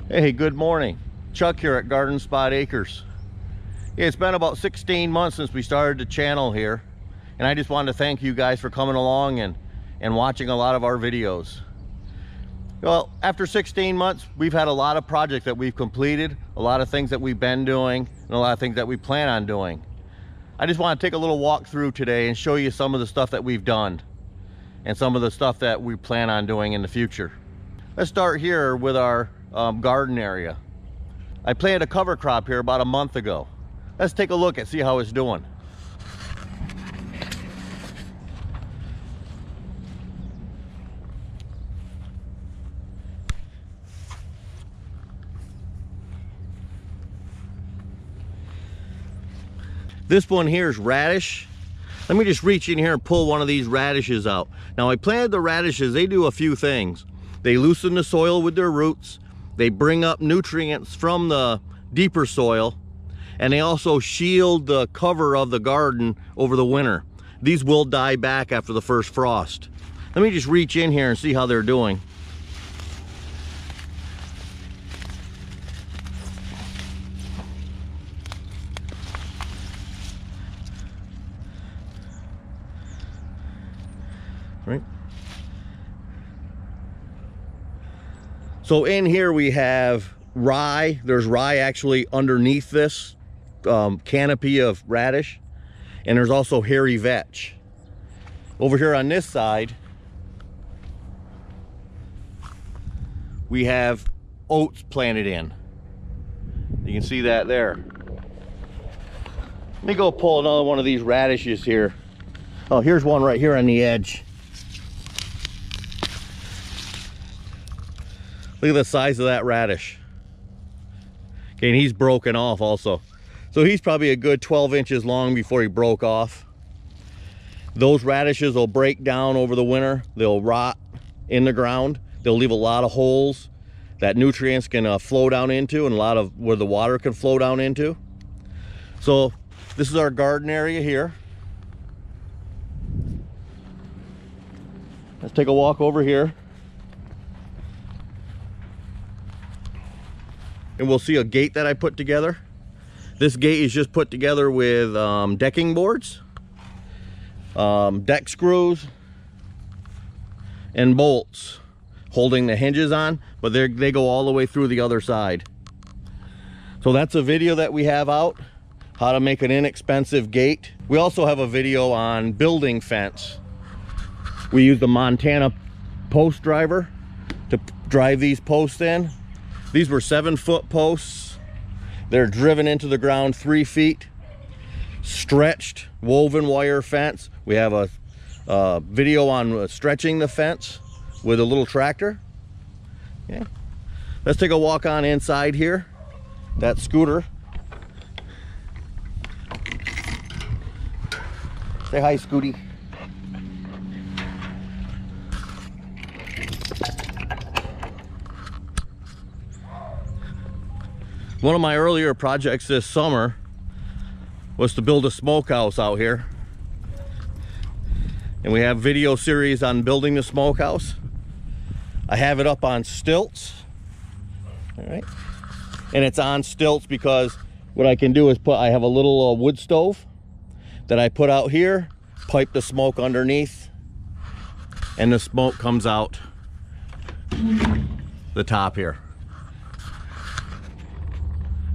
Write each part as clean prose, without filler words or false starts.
Hey, good morning. Chuck here at Garden Spot Acres. It's been about 16 months since we started the channel here, and I just wanted to thank you guys for coming along and watching a lot of our videos. Well, after 16 months, we've had a lot of projects that we've completed, a lot of things that we've been doing, and a lot of things that we plan on doing. I just want to take a little walk through today and show you some of the stuff that we've done and some of the stuff that we plan on doing in the future. Let's start here with our garden area. I planted a cover crop here about a month ago. Let's take a look and see how it's doing. This one here is radish. Let me just reach in here and pull one of these radishes out. Now, I planted the radishes. They do a few things. They loosen the soil with their roots. They bring up nutrients from the deeper soil, and they also shield the cover of the garden over the winter. These will die back after the first frost. Let me just reach in here and see how they're doing. Right. So in here we have rye. There's rye actually underneath this canopy of radish, and there's also hairy vetch. Over here on this side we have oats planted in. You can see that there. Let me go pull another one of these radishes here. Oh, here's one right here on the edge. Look at the size of that radish. Okay, and he's broken off also. So he's probably a good 12 inches long before he broke off. Those radishes will break down over the winter. They'll rot in the ground. They'll leave a lot of holes that nutrients can flow down into, and a lot of where the water can flow down into. So this is our garden area here. Let's take a walk over here. And we'll see a gate that I put together. This gate is just put together with decking boards, deck screws, and bolts holding the hinges on, but they go all the way through the other side. So that's a video that we have out, how to make an inexpensive gate. We also have a video on building fence. We use the Montana post driver to drive these posts in. These were 7-foot posts. They're driven into the ground 3 feet. Stretched woven wire fence. We have a video on stretching the fence with a little tractor. Okay. Let's take a walk on inside here. That scooter. Say hi, Scooty. One of my earlier projects this summer was to build a smokehouse out here. And we have video series on building the smokehouse. I have it up on stilts. All right. And it's on stilts because what I can do is I have a little wood stove that I put out here, pipe the smoke underneath, and the smoke comes out the top here.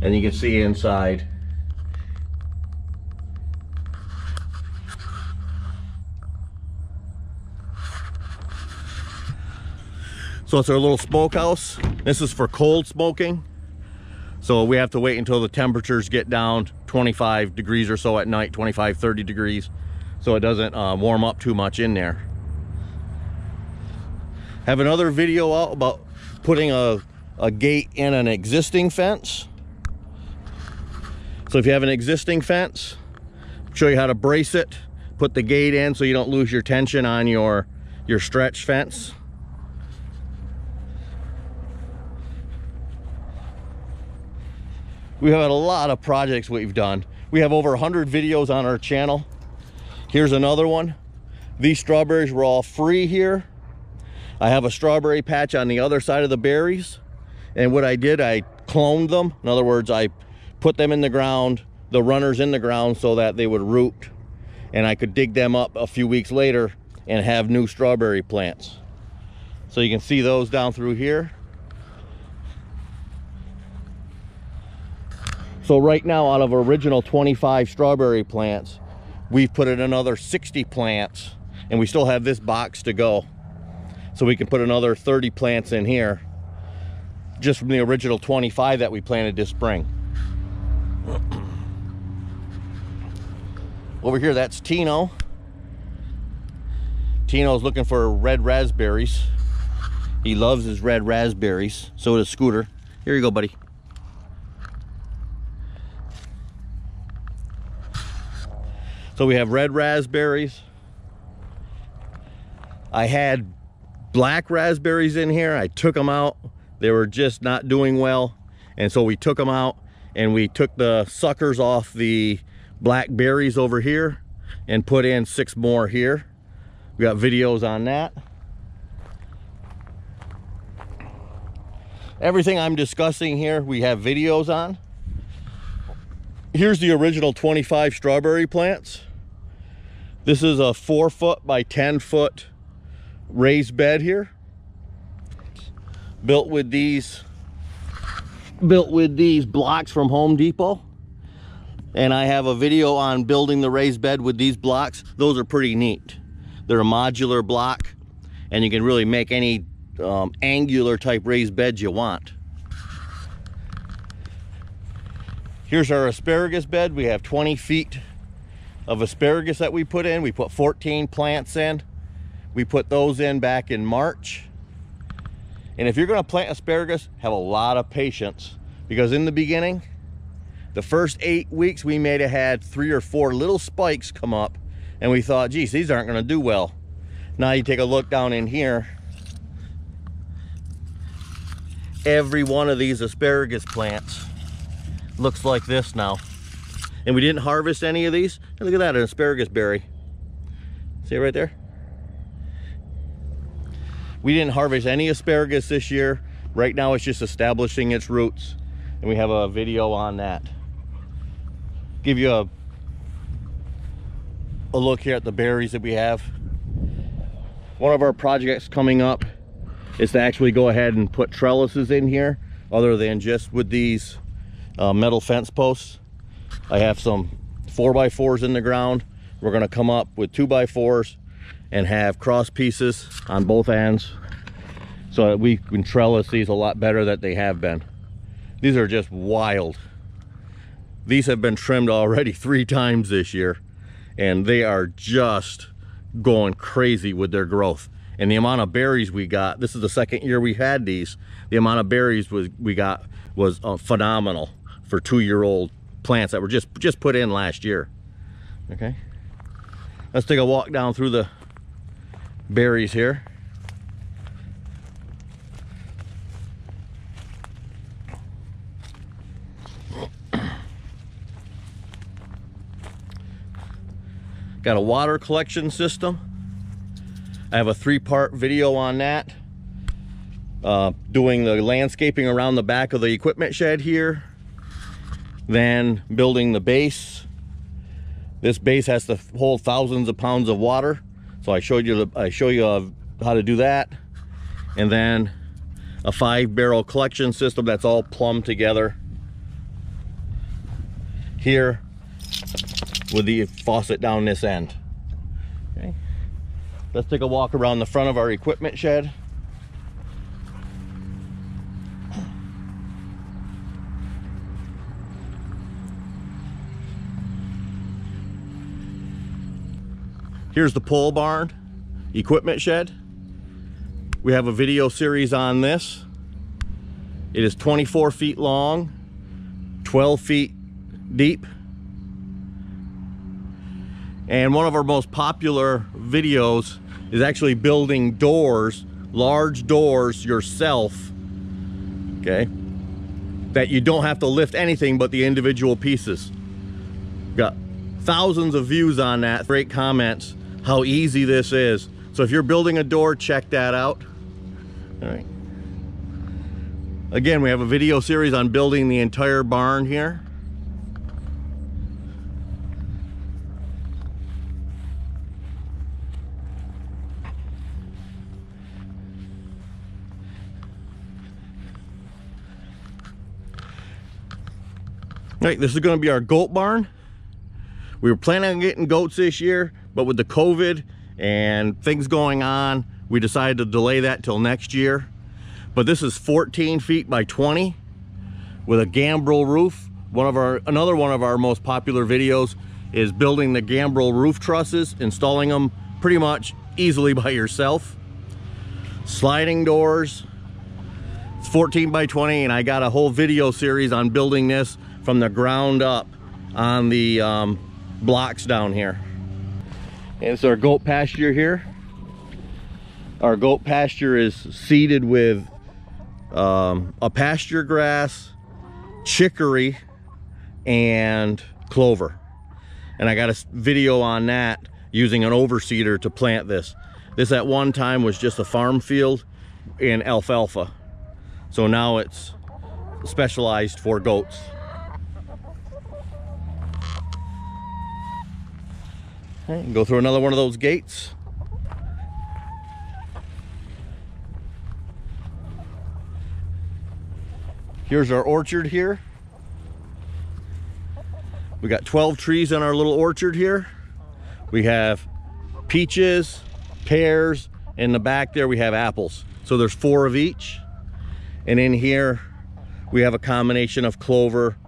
And you can see inside. So it's our little smokehouse. This is for cold smoking. So we have to wait until the temperatures get down 25 degrees or so at night, 25, 30 degrees. So it doesn't warm up too much in there. Have another video out about putting a gate in an existing fence. So if you have an existing fence, I'll show you how to brace it, put the gate in so you don't lose your tension on your stretch fence. We have a lot of projects we've done. We have over 100 videos on our channel. Here's another one. These strawberries were all free here. I have a strawberry patch on the other side of the berries, And what I did, I cloned them. In other words, I put them in the ground, the runners in the ground, so that they would root, and I could dig them up a few weeks later and have new strawberry plants. So you can see those down through here. So right now, out of original 25 strawberry plants, we've put in another 60 plants, and we still have this box to go. So we can put another 30 plants in here, just from the original 25 that we planted this spring. Over here, that's Tino. Tino's looking for red raspberries. He loves his red raspberries. So does Scooter. Here you go, buddy. So we have red raspberries. I had black raspberries in here. I took them out. They were just not doing well. And so we took them out, and we took the suckers off the black berries over here and put in 6 more here. We got videos on that. Everything I'm discussing here, we have videos on. Here's the original 25 strawberry plants. This is a 4-foot by 10-foot raised bed here. Built with these blocks from Home Depot. And I have a video on building the raised bed with these blocks. Those are pretty neat. They're a modular block, and you can really make any angular type raised beds you want. Here's our asparagus bed. We have 20 feet of asparagus that we put in. We put 14 plants in. We put those in back in March. And if you're going to plant asparagus, have a lot of patience, because in the beginning, the first 8 weeks, we may have had 3 or 4 little spikes come up, and we thought, geez, these aren't going to do well. Now you take a look down in here. Every one of these asparagus plants looks like this now. And we didn't harvest any of these. And look at that, an asparagus berry. See it right there? We didn't harvest any asparagus this year. Right now it's just establishing its roots. And we have a video on that. Give you a look here at the berries that we have. One of our projects coming up is to actually go ahead and put trellises in here, other than just with these metal fence posts. I have some 4x4s in the ground. We're going to come up with 2x4s and have cross pieces on both ends, so that we can trellis these a lot better than they have been. These are just wild. These have been trimmed already 3 times this year, and they are just going crazy with their growth. And the amount of berries we got, this is the 2nd year we had these, the amount of berries we got was phenomenal for 2-year-old plants that were just put in last year. Okay, let's take a walk down through the berries here. Got a water collection system. I have a 3-part video on that. Doing the landscaping around the back of the equipment shed here. Then building the base. This base has to hold thousands of pounds of water. So I show you how to do that. And then a 5-barrel collection system that's all plumbed together here, with the faucet down this end. Okay, let's take a walk around the front of our equipment shed. Here's the pole barn equipment shed. We have a video series on this. It is 24 feet long, 12 feet deep. And one of our most popular videos is actually building doors, large doors yourself, okay, that you don't have to lift anything but the individual pieces. Got thousands of views on that, great comments, how easy this is. So if you're building a door, check that out. All right. Again, we have a video series on building the entire barn here. Right, this is going to be our goat barn. We were planning on getting goats this year, but with the COVID and things going on, we decided to delay that till next year. But this is 14 feet by 20 with a gambrel roof. Another one of our most popular videos is building the gambrel roof trusses, installing them pretty much easily by yourself. Sliding doors. It's 14 by 20, and I got a whole video series on building this from the ground up on the blocks down here. And it's our goat pasture here. Our goat pasture is seeded with a pasture grass, chicory, and clover. And I got a video on that using an overseeder to plant this. This at one time was just a farm field in alfalfa. So now it's specialized for goats. Okay, go through another one of those gates. Here's our orchard here. We got 12 trees in our little orchard here. We have peaches, pears, in the back there we have apples. So there's 4 of each. And in here we have a combination of clover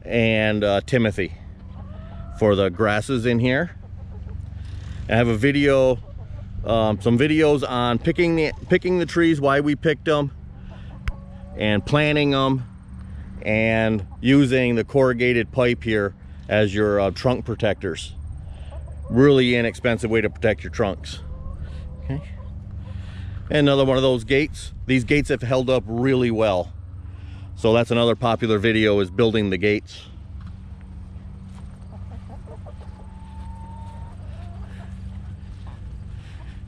and timothy for the grasses in here. I have a video, some videos on picking the trees, why we picked them, and planting them, and using the corrugated pipe here as your trunk protectors. Really inexpensive way to protect your trunks. Okay. And another one of those gates. These gates have held up really well. So that's another popular video, is building the gates.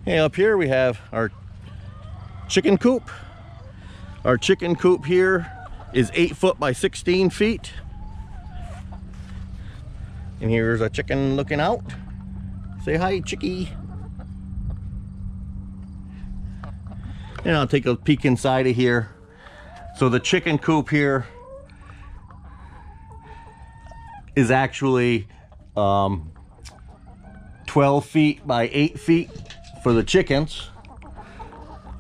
Okay, up here we have our chicken coop. Our chicken coop here is 8 foot by 16 feet. And here's a chicken looking out. Say hi, chickie. And I'll take a peek inside of here. So the chicken coop here is actually 12 feet by 8 feet for the chickens.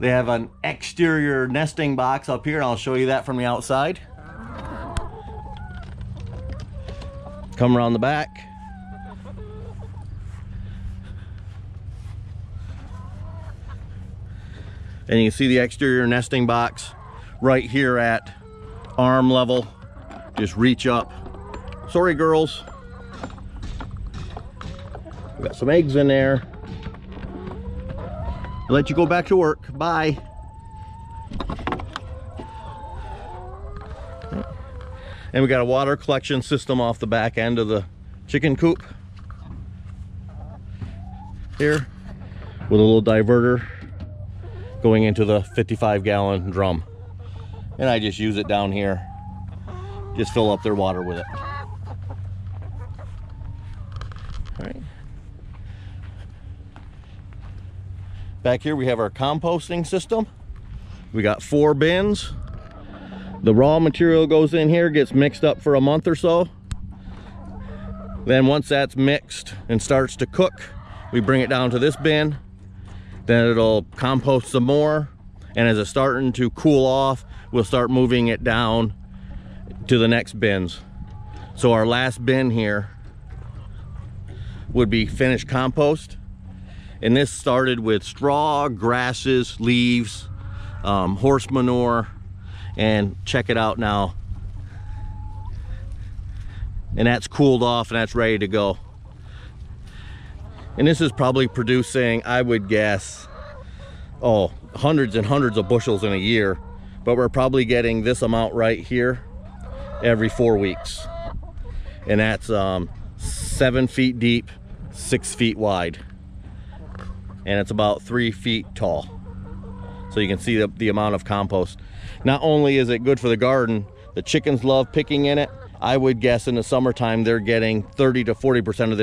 They have an exterior nesting box up here, and I'll show you that from the outside. Come around the back. And you can see the exterior nesting box right here at arm level. Just reach up. Sorry, girls. We got some eggs in there. I'll let you go back to work. Bye. And we got a water collection system off the back end of the chicken coop here, with a little diverter going into the 55-gallon drum. And I just use it down here. Just fill up their water with it. All right. Back here we have our composting system. We got 4 bins. The raw material goes in here, gets mixed up for a month or so. Then once that's mixed and starts to cook, we bring it down to this bin. Then it'll compost some more. And as it's starting to cool off, we'll start moving it down to the next bins. So our last bin here would be finished compost. And this started with straw, grasses, leaves, horse manure, and check it out now. And that's cooled off and that's ready to go. And this is probably producing, I would guess, hundreds and hundreds of bushels in a year. But we're probably getting this amount right here every 4 weeks. And that's 7 feet deep, 6 feet wide. And it's about 3 feet tall. So you can see the amount of compost. Not only is it good for the garden, the chickens love picking in it. I would guess in the summertime they're getting 30 to 40% of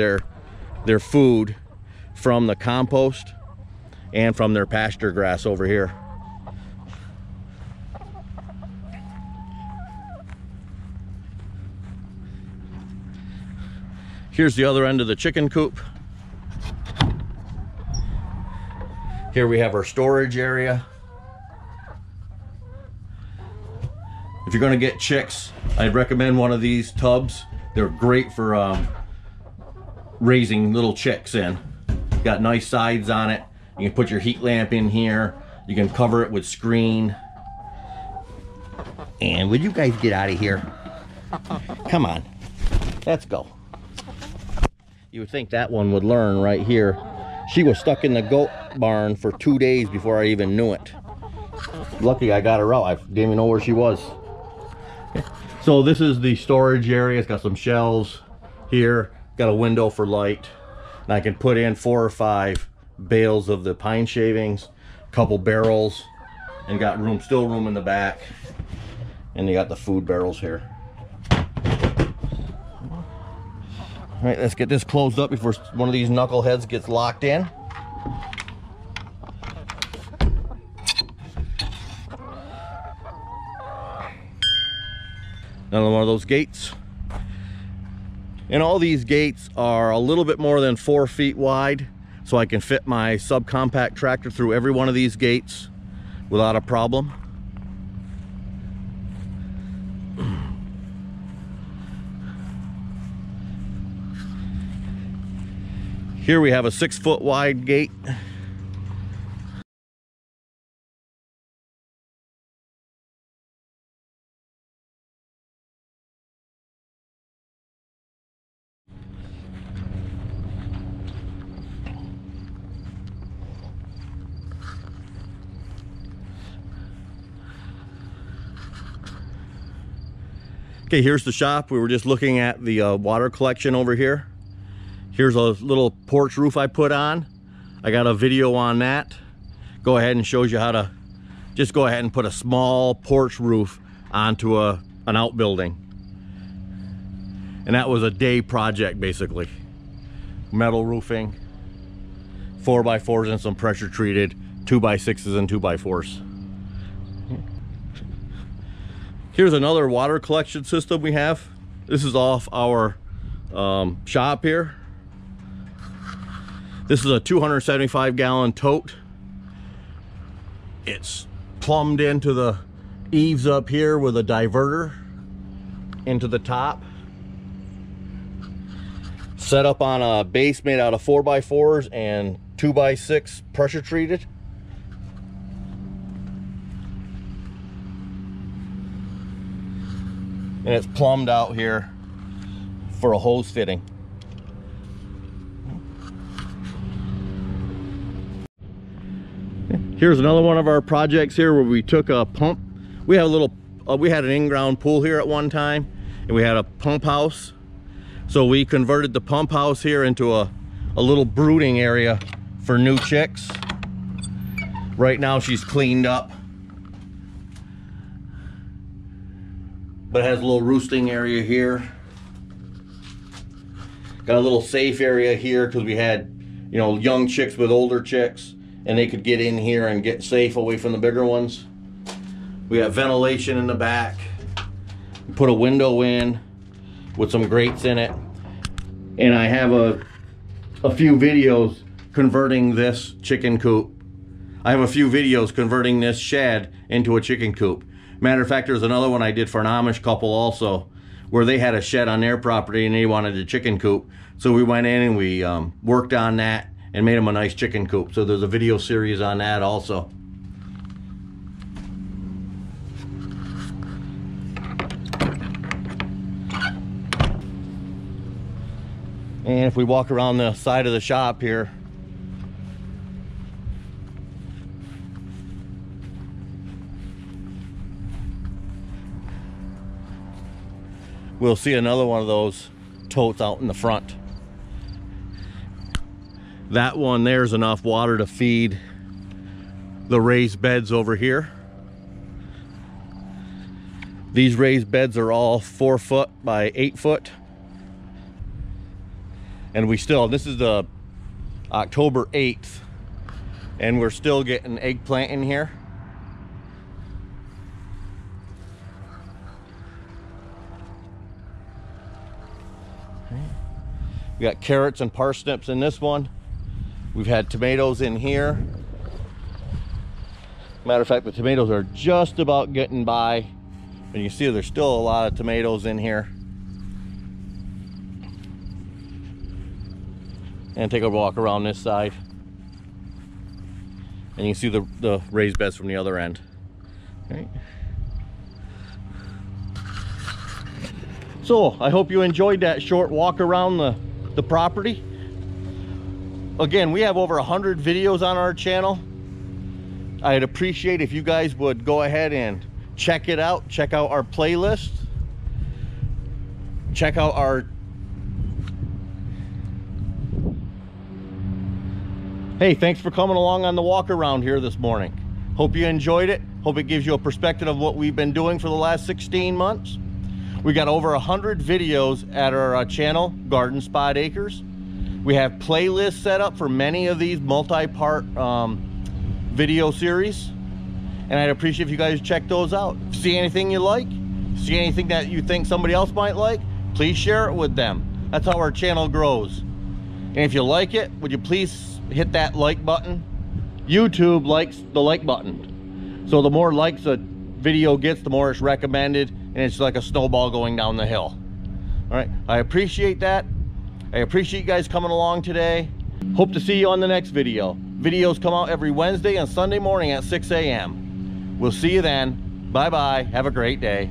their food from the compost and from their pasture grass over here. Here's the other end of the chicken coop. Here we have our storage area. If you're going to get chicks, I'd recommend one of these tubs. They're great for raising little chicks in. Got nice sides on it. You can put your heat lamp in here. You can cover it with screen. And would you guys get out of here? Come on, let's go. You would think that one would learn right here. She was stuck in the goat barn for 2 days before I even knew it. Lucky I got her out. I didn't even know where she was. So this is the storage area. It's got some shelves here. Got a window for light. And I can put in 4 or 5 bales of the pine shavings, a couple barrels, and got room, still room in the back. And you got the food barrels here. All right, let's get this closed up before one of these knuckleheads gets locked in. Another one of those gates. And all these gates are a little bit more than 4 feet wide, so I can fit my subcompact tractor through every one of these gates without a problem. Here we have a 6 foot wide gate. Okay, here's the shop. We were just looking at the water collection over here. Here's a little porch roof I put on. I got a video on that. Go ahead and shows you how to just go ahead and put a small porch roof onto an outbuilding. And that was a day project basically. Metal roofing, 4x4s and some pressure treated 2x6s and 2x4s. Here's another water collection system we have. This is off our shop here. This is a 275 gallon tote. It's plumbed into the eaves up here with a diverter into the top. Set up on a base made out of 4x4s and 2x6 pressure treated. And it's plumbed out here for a hose fitting. Here's another one of our projects here where we took a pump. We have a little, we had an in-ground pool here at one time, and we had a pump house. So we converted the pump house here into a little brooding area for new chicks. Right now she's cleaned up, but it has a little roosting area here. Got a little safe area here because we had, you know, young chicks with older chicks, and they could get in here and get safe away from the bigger ones. We have ventilation in the back. We put a window in with some grates in it. And I have a few videos converting this chicken coop. I have a few videos converting this shed into a chicken coop. Matter of fact, there's another one I did for an Amish couple also, where they had a shed on their property and they wanted a chicken coop. So we went in and we worked on that and made them a nice chicken coop. So there's a video series on that also. And if we walk around the side of the shop here, we'll see another one of those totes out in the front. That one there's enough water to feed the raised beds over here. These raised beds are all 4 foot by 8 foot. And this is the October 8th, and we're still getting eggplant in here. We got carrots and parsnips in this one. We've had tomatoes in here. Matter of fact, the tomatoes are just about getting by. And you see there's still a lot of tomatoes in here. And take a walk around this side. And you can see the raised beds from the other end. Okay. So I hope you enjoyed that short walk around the property. Again, we have over 100 videos on our channel. I'd appreciate if you guys would go ahead and check it out. Check out our playlist. Check out our... Hey, thanks for coming along on the walk around here this morning. Hope you enjoyed it. Hope it gives you a perspective of what we've been doing for the last 16 months. We got over 100 videos at our channel, Garden Spot Acres. We have playlists set up for many of these multi-part video series, and I'd appreciate if you guys check those out. See anything you like, see anything that you think somebody else might like, please share it with them. That's how our channel grows. And if you like it, would you please hit that like button? YouTube likes the like button, so the more likes a video gets, the more it's recommended, and it's like a snowball going down the hill. All right, I appreciate that. I appreciate you guys coming along today. Hope to see you on the next video. Videos come out every Wednesday and Sunday morning at 6 a.m. We'll see you then. Bye bye. Have a great day.